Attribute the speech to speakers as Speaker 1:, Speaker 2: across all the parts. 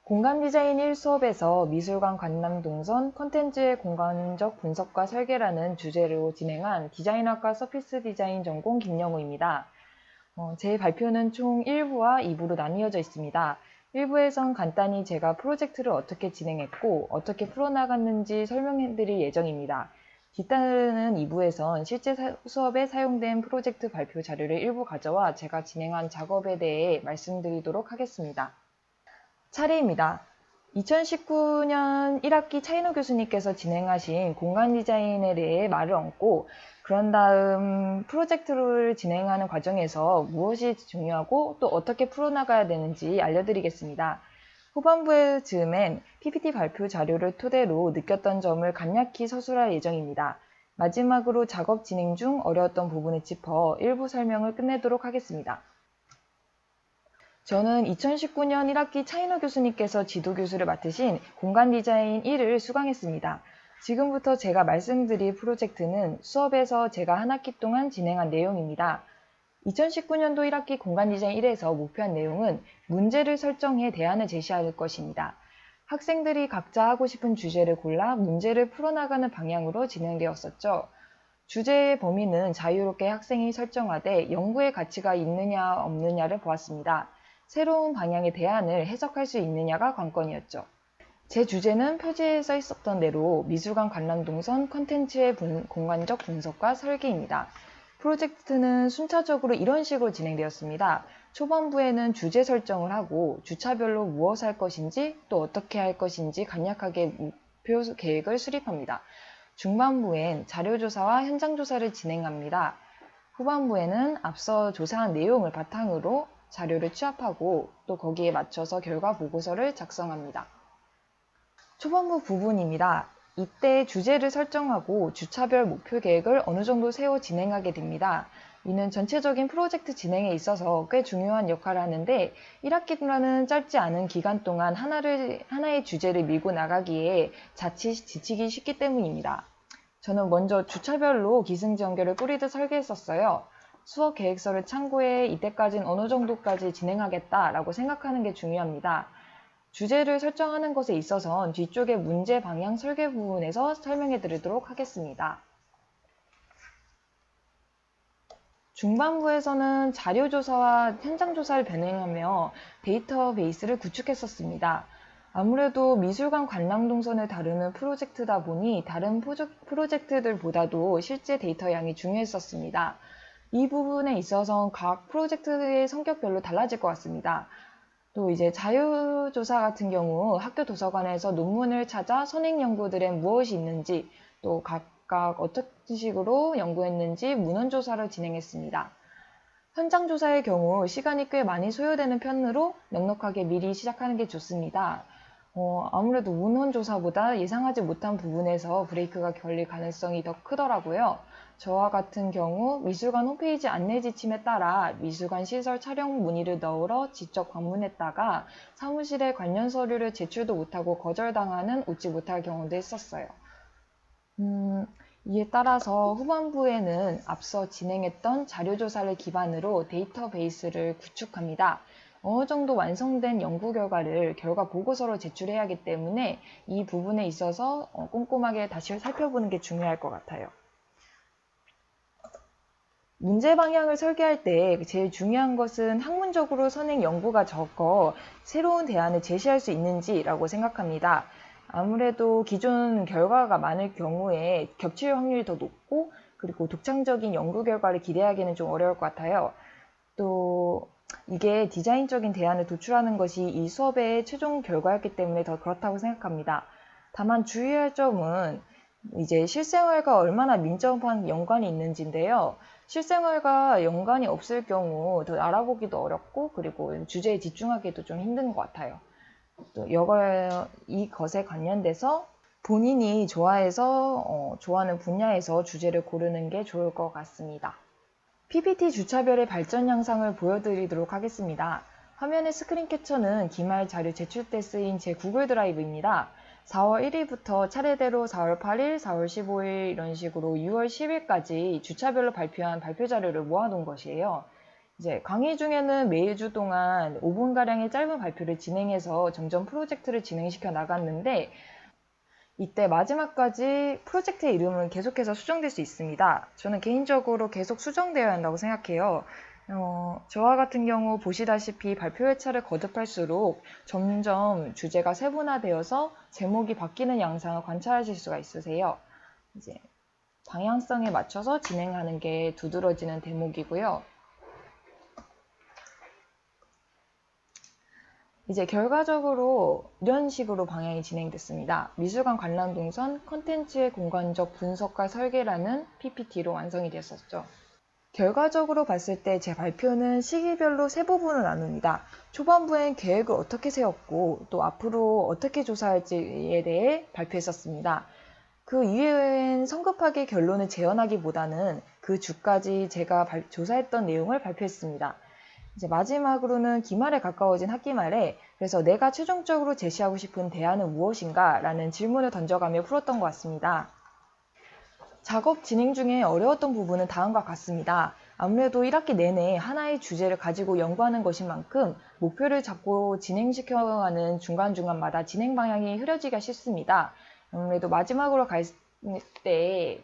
Speaker 1: 공간 디자인 1수업에서 미술관 관람 동선 콘텐츠의 공간적 분석과 설계라는 주제로 진행한 디자인학과 서피스 디자인 전공 김영우입니다. 제 발표는 총 1부와 2부로 나뉘어져 있습니다. 1부에선 간단히 제가 프로젝트를 어떻게 진행했고 어떻게 풀어나갔는지 설명해드릴 예정입니다. 뒤따르는 2부에선 실제 수업에 사용된 프로젝트 발표 자료를 일부 가져와 제가 진행한 작업에 대해 말씀드리도록 하겠습니다. 차례입니다. 2019년 1학기 차인호 교수님께서 진행하신 공간 디자인에 대해 말을 얹고 그런 다음 프로젝트를 진행하는 과정에서 무엇이 중요하고 또 어떻게 풀어나가야 되는지 알려드리겠습니다. 후반부의 즈음엔 PPT 발표 자료를 토대로 느꼈던 점을 간략히 서술할 예정입니다. 마지막으로 작업 진행 중 어려웠던 부분을 짚어 일부 설명을 끝내도록 하겠습니다. 저는 2019년 1학기 차인호 교수님께서 지도교수를 맡으신 공간 디자인 1을 수강했습니다. 지금부터 제가 말씀드릴 프로젝트는 수업에서 제가 한 학기 동안 진행한 내용입니다. 2019년도 1학기 공간 디자인 1에서 목표한 내용은 문제를 설정해 대안을 제시할 것입니다. 학생들이 각자 하고 싶은 주제를 골라 문제를 풀어나가는 방향으로 진행되었었죠. 주제의 범위는 자유롭게 학생이 설정하되 연구의 가치가 있느냐 없느냐를 보았습니다. 새로운 방향의 대안을 해석할 수 있느냐가 관건이었죠. 제 주제는 표지에 써 있었던 대로 미술관 관람 동선 콘텐츠의 공간적 분석과 설계입니다. 프로젝트는 순차적으로 이런 식으로 진행되었습니다. 초반부에는 주제 설정을 하고 주차별로 무엇을 할 것인지 또 어떻게 할 것인지 간략하게 목표 계획을 수립합니다. 중반부엔 자료조사와 현장조사를 진행합니다. 후반부에는 앞서 조사한 내용을 바탕으로 자료를 취합하고 또 거기에 맞춰서 결과 보고서를 작성합니다. 초반부 부분입니다. 이때 주제를 설정하고 주차별 목표 계획을 어느 정도 세워 진행하게 됩니다. 이는 전체적인 프로젝트 진행에 있어서 꽤 중요한 역할을 하는데 1학기라는 짧지 않은 기간 동안 하나의 주제를 밀고 나가기에 자칫 지치기 쉽기 때문입니다. 저는 먼저 주차별로 기승전결을 꾸리듯 설계했었어요. 수업 계획서를 참고해 이때까지는 어느 정도까지 진행하겠다라고 생각하는 게 중요합니다. 주제를 설정하는 것에 있어선 뒤쪽의 문제 방향 설계 부분에서 설명해 드리도록 하겠습니다. 중반부에서는 자료조사와 현장조사를 병행하며 데이터베이스를 구축했었습니다. 아무래도 미술관 관람 동선을 다루는 프로젝트다 보니 다른 프로젝트들보다도 실제 데이터 양이 중요했었습니다. 이 부분에 있어서 각 프로젝트의 성격별로 달라질 것 같습니다. 또 이제 자유조사 같은 경우 학교 도서관에서 논문을 찾아 선행 연구들엔 무엇이 있는지 또 각각 어떤 식으로 연구했는지 문헌조사를 진행했습니다. 현장조사의 경우 시간이 꽤 많이 소요되는 편으로 넉넉하게 미리 시작하는 게 좋습니다. 아무래도 문헌조사보다 예상하지 못한 부분에서 브레이크가 걸릴 가능성이 더 크더라고요. 저와 같은 경우 미술관 홈페이지 안내 지침에 따라 미술관 시설 촬영 문의를 넣으러 직접 방문했다가 사무실에 관련 서류를 제출도 못하고 거절당하는 웃지 못할 경우도 있었어요. 이에 따라서 후반부에는 앞서 진행했던 자료조사를 기반으로 데이터베이스를 구축합니다. 어느 정도 완성된 연구 결과를 결과 보고서로 제출해야 하기 때문에 이 부분에 있어서 꼼꼼하게 다시 살펴보는 게 중요할 것 같아요. 문제 방향을 설계할 때 제일 중요한 것은 학문적으로 선행 연구가 적어 새로운 대안을 제시할 수 있는지라고 생각합니다. 아무래도 기존 결과가 많을 경우에 겹칠 확률이 더 높고 그리고 독창적인 연구 결과를 기대하기는 좀 어려울 것 같아요. 또 이게 디자인적인 대안을 도출하는 것이 이 수업의 최종 결과였기 때문에 더 그렇다고 생각합니다. 다만 주의할 점은 이제 실생활과 얼마나 민첩한 연관이 있는지인데요. 실생활과 연관이 없을 경우 더 알아보기도 어렵고 그리고 주제에 집중하기도 좀 힘든 것 같아요. 또 이것에 관련돼서 본인이 좋아하는 분야에서 주제를 고르는 게 좋을 것 같습니다. PPT 주차별의 발전 양상을 보여드리도록 하겠습니다. 화면의 스크린 캡처는 기말 자료 제출 때 쓰인 제 구글 드라이브입니다. 4월 1일부터 차례대로 4월 8일, 4월 15일 이런 식으로 6월 10일까지 주차별로 발표한 발표 자료를 모아놓은 것이에요. 이제 강의 중에는 매주 동안 5분가량의 짧은 발표를 진행해서 점점 프로젝트를 진행시켜 나갔는데 이때 마지막까지 프로젝트의 이름은 계속해서 수정될 수 있습니다. 저는 개인적으로 계속 수정되어야 한다고 생각해요. 저와 같은 경우 보시다시피 발표 회차를 거듭할수록 점점 주제가 세분화되어서 제목이 바뀌는 양상을 관찰하실 수가 있으세요. 이제 방향성에 맞춰서 진행하는 게 두드러지는 대목이고요. 이제 결과적으로 이런 식으로 방향이 진행됐습니다. 미술관 관람 동선 컨텐츠의 공간적 분석과 설계라는 PPT로 완성이 됐었죠. 결과적으로 봤을 때 제 발표는 시기별로 세 부분을 나눕니다. 초반부엔 계획을 어떻게 세웠고 또 앞으로 어떻게 조사할지에 대해 발표했었습니다. 그 이후엔 성급하게 결론을 재현하기보다는 그 주까지 제가 조사했던 내용을 발표했습니다. 이제 마지막으로는 기말에 가까워진 학기말에 그래서 내가 최종적으로 제시하고 싶은 대안은 무엇인가? 라는 질문을 던져가며 풀었던 것 같습니다. 작업 진행 중에 어려웠던 부분은 다음과 같습니다. 아무래도 1학기 내내 하나의 주제를 가지고 연구하는 것인 만큼 목표를 잡고 진행시켜가는 중간중간마다 진행 방향이 흐려지기가 쉽습니다. 아무래도 마지막으로 갈 때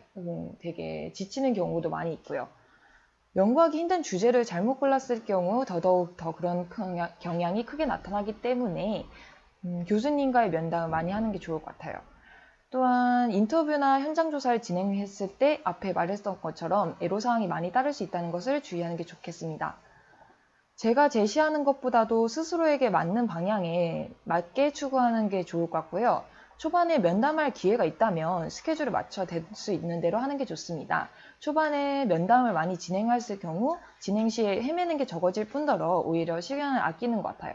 Speaker 1: 되게 지치는 경우도 많이 있고요. 연구하기 힘든 주제를 잘못 골랐을 경우 더더욱 더 그런 경향이 크게 나타나기 때문에 교수님과의 면담을 많이 하는 게 좋을 것 같아요. 또한 인터뷰나 현장 조사를 진행했을 때 앞에 말했던 것처럼 애로사항이 많이 따를 수 있다는 것을 주의하는 게 좋겠습니다. 제가 제시하는 것보다도 스스로에게 맞는 방향에 맞게 추구하는 게 좋을 것 같고요. 초반에 면담할 기회가 있다면 스케줄을 맞춰 될 수 있는 대로 하는 게 좋습니다. 초반에 면담을 많이 진행했을 경우 진행 시에 헤매는 게 적어질 뿐더러 오히려 시간을 아끼는 것 같아요.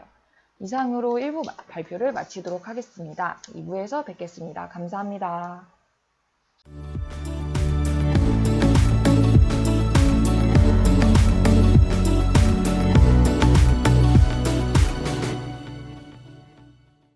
Speaker 1: 이상으로 1부 발표를 마치도록 하겠습니다. 2부에서 뵙겠습니다. 감사합니다.